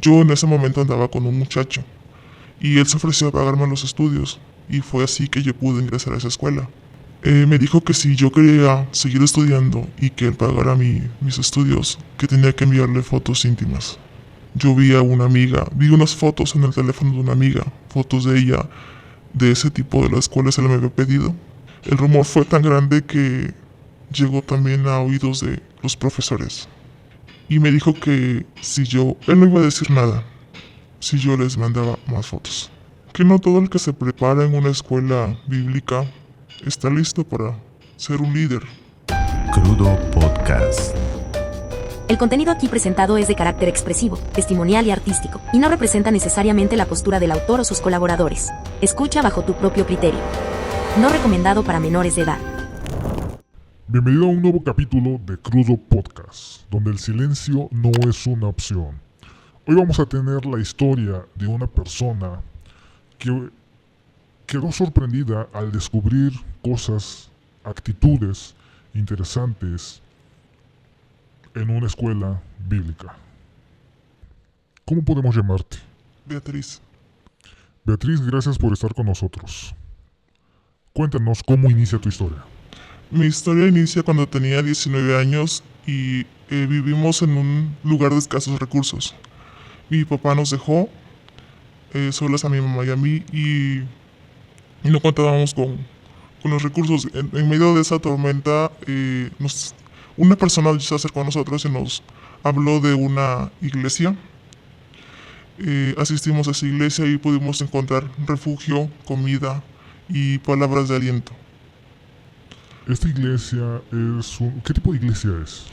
yo en ese momento andaba con un muchacho y él se ofreció a pagarme los estudios y fue así que yo pude ingresar a esa escuela. Me dijo que si yo quería seguir estudiando y que él pagara mis estudios, que tenía que enviarle fotos íntimas. Yo vi a una amiga, vi unas fotos en el teléfono de una amiga, fotos de ella, de ese tipo de las cuales él me había pedido. El rumor fue tan grande que llegó también a oídos de los profesores. Y me dijo que si yo, él no iba a decir nada, si yo les mandaba más fotos. Que no todo el que se prepara en una escuela bíblica está listo para ser un líder. Crudo Podcast. El contenido aquí presentado es de carácter expresivo, testimonial y artístico, y no representa necesariamente la postura del autor o sus colaboradores. Escucha bajo tu propio criterio. No recomendado para menores de edad. Bienvenido a un nuevo capítulo de Crudo Podcast, donde el silencio no es una opción. Hoy vamos a tener la historia de una persona que quedó sorprendida al descubrir cosas, actitudes interesantes en una escuela bíblica. ¿Cómo podemos llamarte? Beatriz. Beatriz, gracias por estar con nosotros. Cuéntanos cómo inicia tu historia. Mi historia inicia cuando tenía 19 años y vivimos en un lugar de escasos recursos. Mi papá nos dejó solas a mi mamá y a mí y no contábamos con los recursos. En medio de esa tormenta, una persona se acercó a nosotros y nos habló de una iglesia. Asistimos a esa iglesia y pudimos encontrar refugio, comida y palabras de aliento. Esta iglesia es ¿Qué tipo de iglesia es?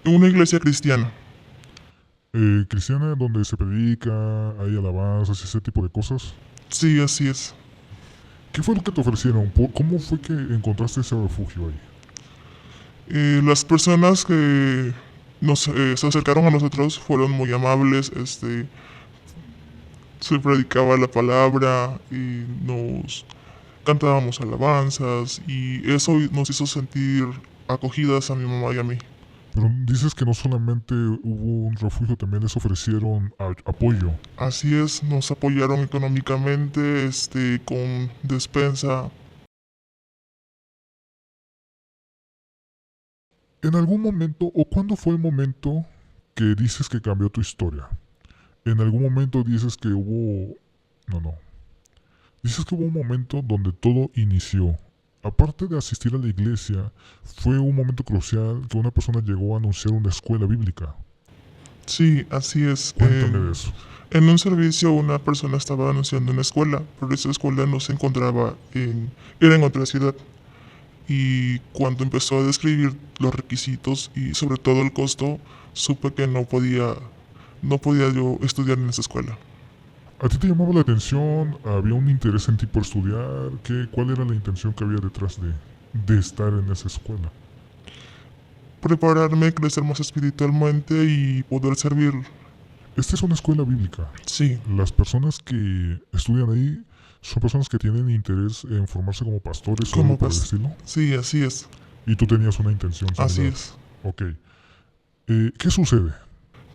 Una iglesia cristiana. ¿Cristiana donde se predica, hay alabanzas y ese tipo de cosas? Sí, así es. ¿Qué fue lo que te ofrecieron? ¿Cómo fue que encontraste ese refugio ahí? Las personas que se acercaron a nosotros fueron muy amables. Se predicaba la palabra y nos cantábamos alabanzas y eso nos hizo sentir acogidas a mi mamá y a mí. Pero dices que no solamente hubo un refugio, también les ofrecieron apoyo. Así es, nos apoyaron económicamente, con despensa. ¿En algún momento, o cuándo fue el momento que dices que cambió tu historia? ¿En algún momento dices que hubo... No. Dices que hubo un momento donde todo inició. Aparte de asistir a la iglesia, fue un momento crucial que una persona llegó a anunciar una escuela bíblica. Sí, así es. Cuéntame de eso. En un servicio una persona estaba anunciando una escuela, pero esa escuela no se encontraba era en otra ciudad. Y cuando empezó a describir los requisitos y sobre todo el costo, supe que no podía yo estudiar en esa escuela. ¿A ti te llamaba la atención? ¿Había un interés en ti por estudiar? ¿Cuál era la intención que había detrás de estar en esa escuela? Prepararme, crecer más espiritualmente y poder servir. Esta es una escuela bíblica. Sí, Las personas que estudian ahí son personas que tienen interés en formarse como pastores o algo por el estilo. sí, así es. Y tú tenías una intención similar. Así es. Ok. ¿Qué sucede?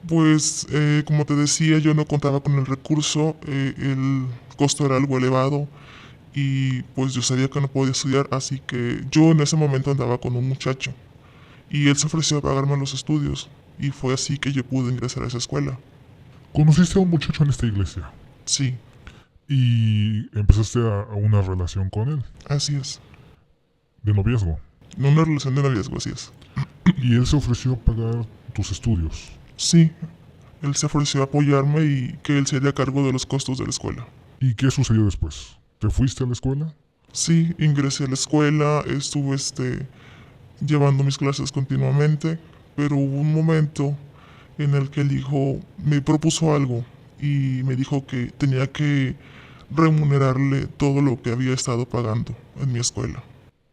Pues, como te decía, yo no contaba con el recurso, el costo era algo elevado y pues yo sabía que no podía estudiar, así que yo en ese momento andaba con un muchacho y él se ofreció a pagarme los estudios y fue así que yo pude ingresar a esa escuela. Conociste a un muchacho en esta iglesia Sí, y empezaste a una relación con él, así es. de noviazgo. No una relación de noviazgo, así es. Y él se ofreció a pagar tus estudios. Sí, él se ofreció a apoyarme y que él se haría cargo de los costos de la escuela. ¿Y qué sucedió después? ¿Te fuiste a la escuela? Sí, ingresé a la escuela, estuve llevando mis clases continuamente, pero hubo un momento en el que me propuso algo y me dijo que tenía que remunerarle todo lo que había estado pagando en mi escuela.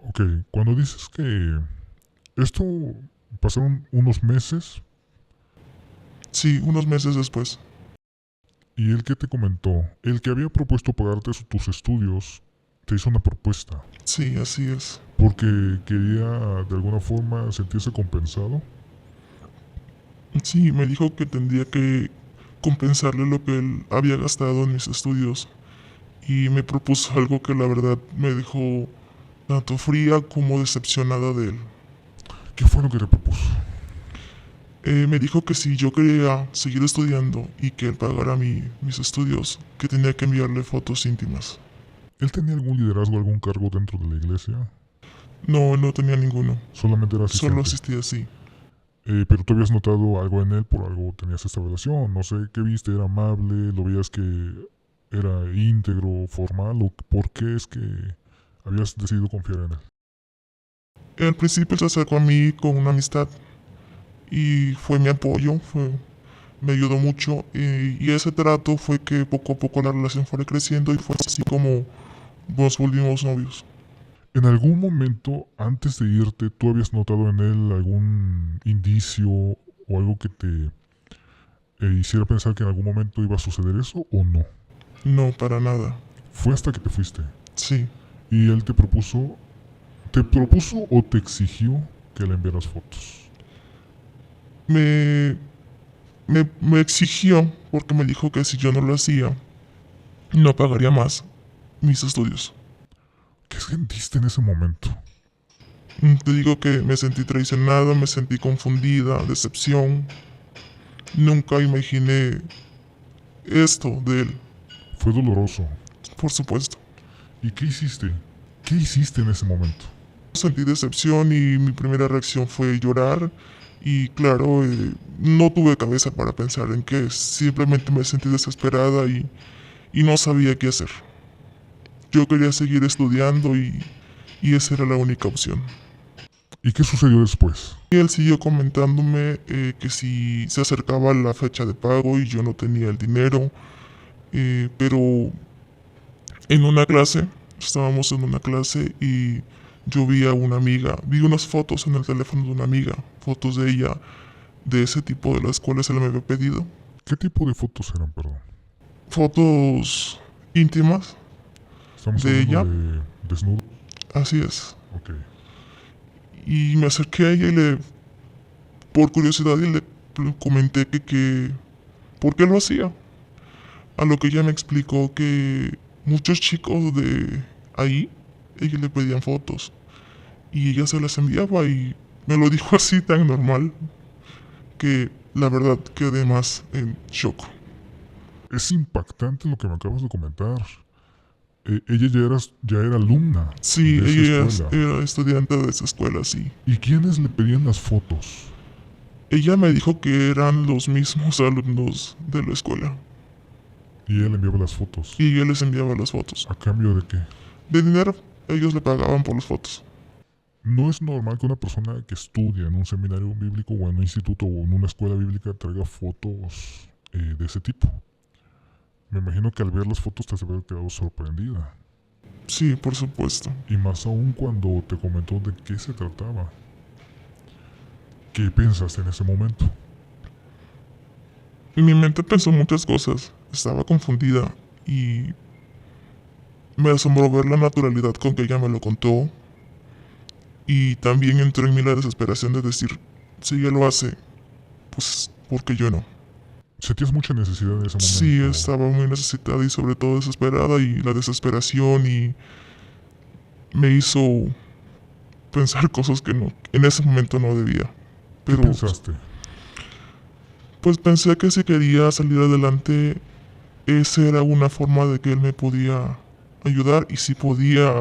Ok, cuando dices que esto pasaron unos meses, Sí, unos meses después. ¿y él qué te comentó? El que había propuesto pagarte tus estudios te hizo una propuesta Sí, así es. porque quería de alguna forma sentirse compensado. Sí, me dijo que tendría que compensarle lo que él había gastado en mis estudios y me propuso algo que la verdad me dejó tanto fría como decepcionada de él. ¿Qué fue lo que te propuso? Me dijo que si yo quería seguir estudiando y que él pagara mis estudios, que tenía que enviarle fotos íntimas. ¿Él tenía algún liderazgo, algún cargo dentro de la iglesia? No, no tenía ninguno. Solamente era asistente. Solo asistía así. Pero tú habías notado algo en él, por algo tenías esta relación. No sé, ¿qué viste? ¿Era amable? ¿Lo veías que era íntegro, formal? ¿O por qué es que habías decidido confiar en él? Al principio se acercó a mí con una amistad y fue mi apoyo, me ayudó mucho y ese trato fue que poco a poco la relación fue creciendo y fue así como nos volvimos novios. ¿En algún momento, antes de irte, tú habías notado en él algún indicio o algo que te hiciera pensar que en algún momento iba a suceder eso o no? No, para nada. Fue hasta que te fuiste. Sí, Y él te propuso o te exigió que le enviaras fotos. me exigió porque me dijo que si yo no lo hacía, no pagaría más mis estudios. ¿Qué sentiste en ese momento? Te digo que me sentí traicionada, me sentí confundida, decepción. Nunca imaginé esto de él, Fue doloroso. por supuesto. ¿Y qué hiciste? ¿Qué hiciste en ese momento? Sentí decepción y mi primera reacción fue llorar. Y claro, no tuve cabeza para pensar en qué. Simplemente me sentí desesperada y no sabía qué hacer. Yo quería seguir estudiando y esa era la única opción. ¿Y qué sucedió después? Y él siguió comentándome que si se acercaba la fecha de pago y yo no tenía el dinero, pero en una clase, estábamos en una clase y yo vi a una amiga, vi unas fotos en el teléfono de una amiga, fotos de ella, de ese tipo de las cuales él me había pedido. ¿Qué tipo de fotos eran, perdón? Fotos íntimas, ¿Estamos ¿De hablando ella? de desnudo? así es. Ok. Y me acerqué a ella y por curiosidad, le comenté que ¿por qué lo hacía? A lo que ella me explicó que muchos chicos de ahí, ella le pedían fotos y ella se las enviaba y me lo dijo así tan normal que la verdad quedé más en shock. Es impactante lo que me acabas de comentar. Ella ya era alumna Sí, de ella esa escuela. era estudiante de esa escuela, sí. ¿Y quiénes le pedían las fotos? Ella me dijo que eran los mismos alumnos de la escuela Y él enviaba las fotos. y yo les enviaba las fotos. ¿A cambio de qué? De dinero, ellos le pagaban por las fotos. No es normal que una persona que estudia en un seminario bíblico o en un instituto o en una escuela bíblica traiga fotos de ese tipo. Me imagino que al ver las fotos te has de haber quedado sorprendida. Sí, por supuesto. Y más aún cuando te comentó de qué se trataba. ¿Qué pensaste en ese momento? Mi mente pensó muchas cosas. Estaba confundida y me asombró ver la naturalidad con que ella me lo contó. Y también entró en mí la desesperación de decir, si ella lo hace, pues, ¿por qué yo no? ¿Sentías mucha necesidad en ese momento? Sí, estaba muy necesitada y sobre todo desesperada y la desesperación y me hizo pensar cosas que no, en ese momento no debía. ¿Qué Pero pensaste? pues pensé que si quería salir adelante, esa era una forma de que él me podía ayudar y si podía,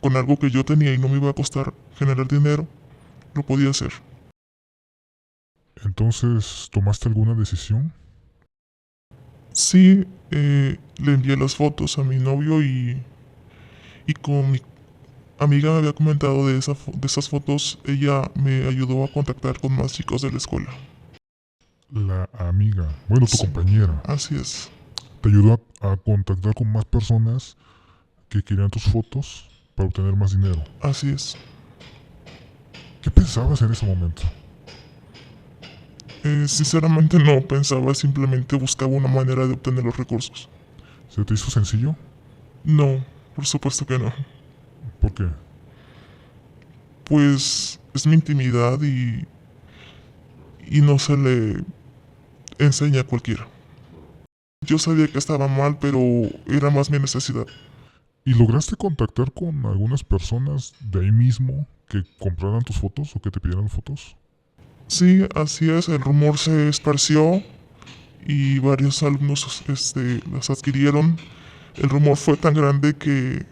con algo que yo tenía y no me iba a costar generar dinero, lo podía hacer. Entonces, ¿tomaste alguna decisión? Sí, le envié las fotos a mi novio y como mi amiga me había comentado de esas fotos, ella me ayudó a contactar con más chicos de la escuela. La amiga, bueno, tu Sí. compañera, Así es. te ayudó a contactar con más personas que querían tus fotos para obtener más dinero. Así es. ¿Qué pensabas en ese momento? Sinceramente no pensaba, simplemente buscaba una manera de obtener los recursos. ¿Se te hizo sencillo? No, por supuesto que no. ¿Por qué? Pues es mi intimidad y no se le enseña a cualquiera. Yo sabía que estaba mal, pero era más mi necesidad. ¿Y lograste contactar con algunas personas de ahí mismo que compraran tus fotos o que te pidieran fotos? Sí, así es, el rumor se esparció y varios alumnos las adquirieron. El rumor fue tan grande que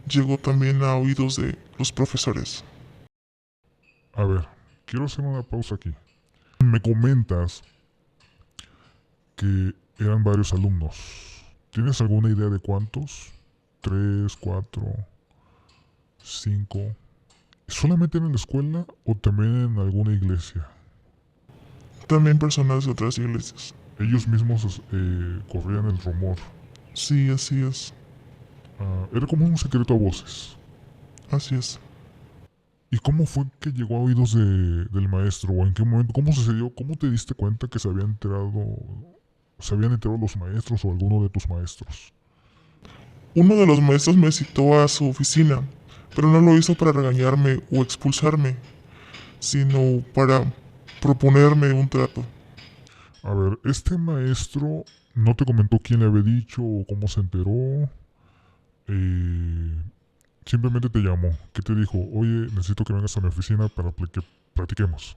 llegó también a oídos de los profesores. A ver, quiero hacer una pausa aquí. Me comentas que eran varios alumnos. ¿Tienes alguna idea de cuántos? ¿3, 4, 5? ¿Solamente en la escuela o también en alguna iglesia? También personas de otras iglesias. Ellos mismos corrían el rumor. Sí, así es, Era como un secreto a voces. así es. ¿Y cómo fue que llegó a oídos del maestro? ¿O en qué momento? ¿Cómo sucedió? ¿Cómo te diste cuenta que se habían enterado los maestros o alguno de tus maestros? Uno de los maestros me citó a su oficina, pero no lo hizo para regañarme o expulsarme, sino para proponerme un trato. A ver, este maestro no te comentó quién le había dicho o cómo se enteró. Simplemente te llamó. ¿Qué te dijo? Oye, necesito que vengas a mi oficina para que platiquemos.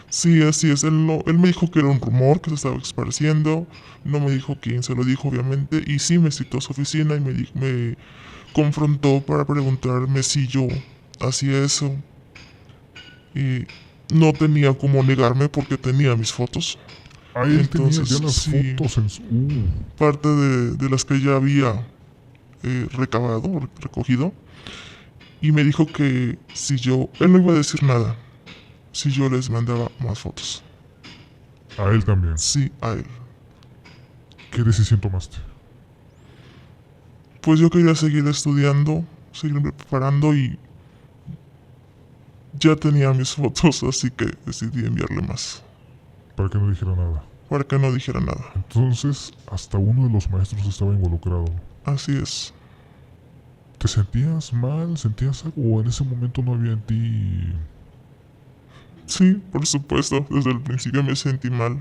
Sí, así es. Él me dijo que era un rumor que se estaba esparciendo. No me dijo quién se lo dijo, obviamente. Y sí me citó a su oficina y me confrontó para preguntarme si yo hacía eso. Y no tenía cómo negarme porque tenía mis fotos. Ah, él tenía Entonces, ya las sí. fotos en su... Parte de las que ya había recogido. Y me dijo que si yo... Él no iba a decir nada si yo les mandaba más fotos. A él también. Sí, a él. ¿Qué decisión tomaste? Pues yo quería seguir estudiando, seguirme preparando y ya tenía mis fotos, así que decidí enviarle más, Para que no dijera nada. para que no dijera nada. Entonces, hasta uno de los maestros estaba involucrado. Así es. ¿Te sentías mal? ¿Sentías algo? ¿O en ese momento no había en ti...? Sí, por supuesto, desde el principio me sentí mal.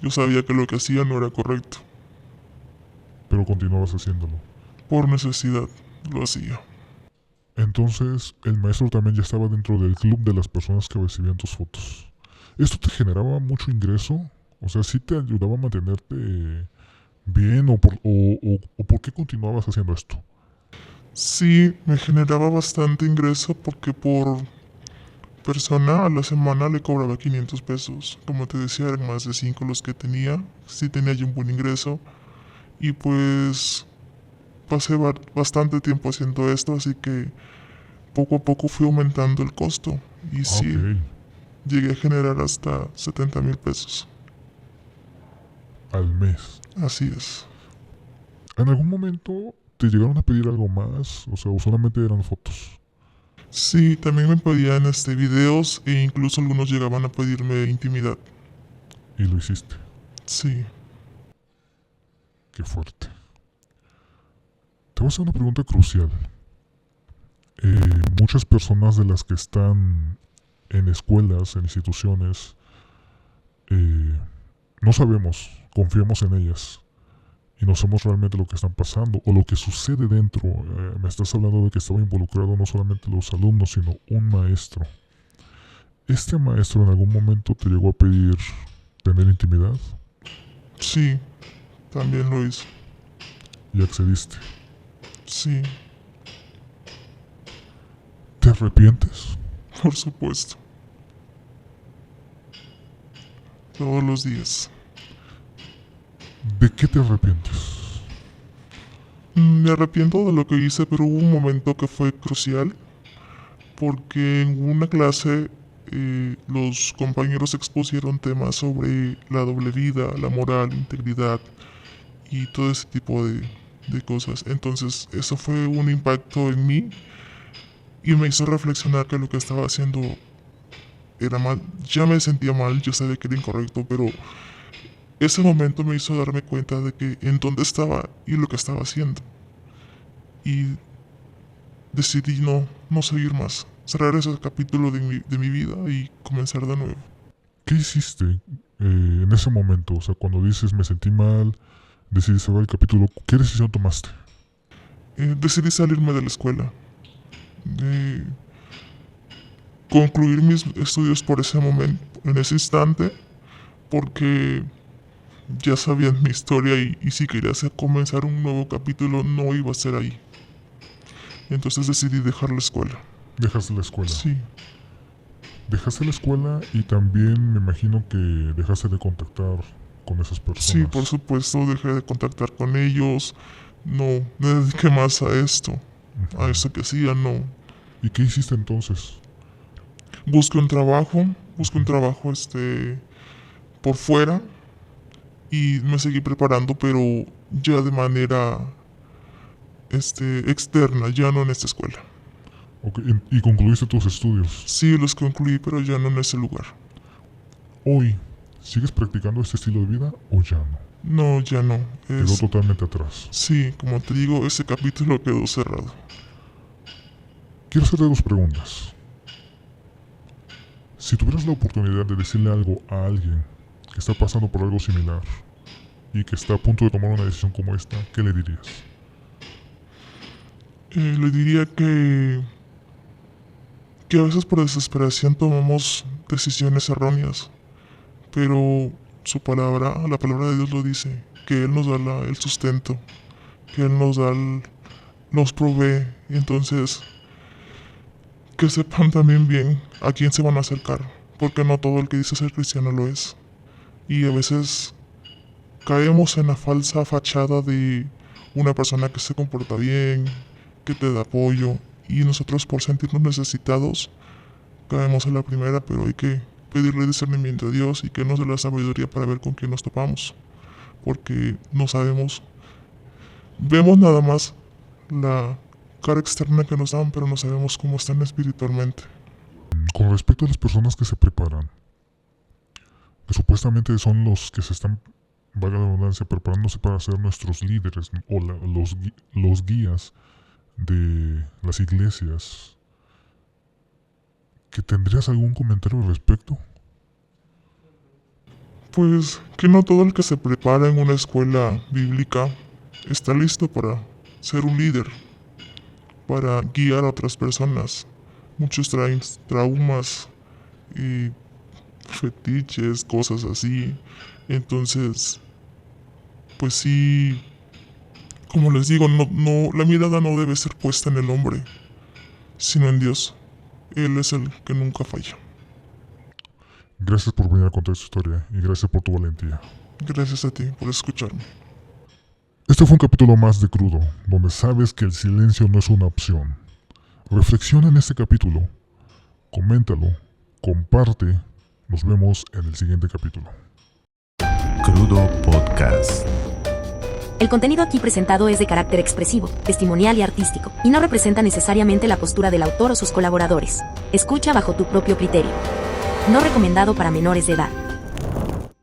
Yo sabía que lo que hacía no era correcto. Pero continuabas haciéndolo. Por necesidad lo hacía. Entonces, el maestro también ya estaba dentro del club de las personas que recibían tus fotos. ¿Esto te generaba mucho ingreso? O sea, ¿sí te ayudaba a mantenerte bien? ¿O por qué continuabas haciendo esto? Sí, me generaba bastante ingreso porque por persona a la semana le cobraba 500 pesos. Como te decía, eran más de 5 los que tenía. Sí tenía yo un buen ingreso. Y pues pasé bastante tiempo haciendo esto, así que poco a poco fui aumentando el costo. Y sí, Ok. llegué a generar hasta 70,000 pesos. Al mes. Así es. ¿En algún momento te llegaron a pedir algo más? O sea, ¿o solamente eran fotos? Sí, también me pedían videos e incluso algunos llegaban a pedirme intimidad. Y lo hiciste. Sí, Qué fuerte. Te voy a hacer una pregunta crucial. Muchas personas de las que están en escuelas, en instituciones, no sabemos, confiamos en ellas y no sabemos realmente lo que están pasando o lo que sucede dentro. Me estás hablando de que estaba involucrado no solamente los alumnos, sino un maestro. ¿Este maestro en algún momento te llegó a pedir tener intimidad sí, también lo hizo. y accediste? Sí, ¿Te arrepientes? por supuesto. Todos los días. ¿De qué te arrepientes? Me arrepiento de lo que hice, pero hubo un momento que fue crucial, porque en una clase los compañeros expusieron temas sobre la doble vida, la moral, integridad y todo ese tipo de cosas. Entonces eso fue un impacto en mí y me hizo reflexionar que lo que estaba haciendo era mal. Ya me sentía mal, yo sabía que era incorrecto, pero ese momento me hizo darme cuenta de que en dónde estaba y lo que estaba haciendo. Y decidí no seguir más, cerrar ese capítulo de mi vida y comenzar de nuevo. ¿Qué hiciste en ese momento? O sea, cuando dices me sentí mal, decidiste ver el capítulo. ¿Qué decisión tomaste? Decidí salirme de la escuela. Concluir mis estudios por ese momento, en ese instante, porque ya sabían mi historia y si quería comenzar un nuevo capítulo no iba a ser ahí. Entonces decidí dejar la escuela. Dejaste la escuela. Sí, Dejaste la escuela y también me imagino que dejaste de contactar con esas personas. sí, por supuesto, dejé de contactar con ellos. No me dediqué más a esto, a eso que hacía, no. ¿Y qué hiciste entonces? Busqué un trabajo por fuera y me seguí preparando, pero ya de manera externa, ya no en esta escuela. Ok, ¿y concluiste tus estudios? Sí, los concluí, pero ya no en ese lugar. Hoy, ¿sigues practicando este estilo de vida o ya no? No, ya no. Quedó totalmente atrás. Sí, como te digo, ese capítulo quedó cerrado. Quiero hacerte dos preguntas. Si tuvieras la oportunidad de decirle algo a alguien que está pasando por algo similar y que está a punto de tomar una decisión como esta, ¿qué le dirías? Le diría que a veces por desesperación tomamos decisiones erróneas, pero su palabra, la palabra de Dios lo dice, que Él nos da el sustento, que Él nos provee, y entonces que sepan también bien a quién se van a acercar, porque no todo el que dice ser cristiano lo es, y a veces caemos en la falsa fachada de una persona que se comporta bien, que te da apoyo, y nosotros por sentirnos necesitados caemos en la primera, pero hay que pedirle discernimiento a Dios y que nos dé la sabiduría para ver con quién nos topamos, porque no sabemos, vemos nada más la cara externa que nos dan, pero no sabemos cómo están espiritualmente. Con respecto a las personas que se preparan, que supuestamente son los que se están, valga la redundancia, preparándose para ser nuestros líderes o los guías de las iglesias, ¿que tendrías algún comentario al respecto? Pues que no todo el que se prepara en una escuela bíblica está listo para ser un líder, para guiar a otras personas. Muchos traen traumas y fetiches, cosas así. Entonces, pues sí, como les digo, la mirada no debe ser puesta en el hombre, sino en Dios. Él es el que nunca falla. Gracias por venir a contar tu historia y gracias por tu valentía. Gracias a ti por escucharme. Este fue un capítulo más de Crudo, donde sabes que el silencio no es una opción. Reflexiona en este capítulo, coméntalo, comparte. Nos vemos en el siguiente capítulo. Crudo Podcast. El contenido aquí presentado es de carácter expresivo, testimonial y artístico, y no representa necesariamente la postura del autor o sus colaboradores. Escucha bajo tu propio criterio. No recomendado para menores de edad.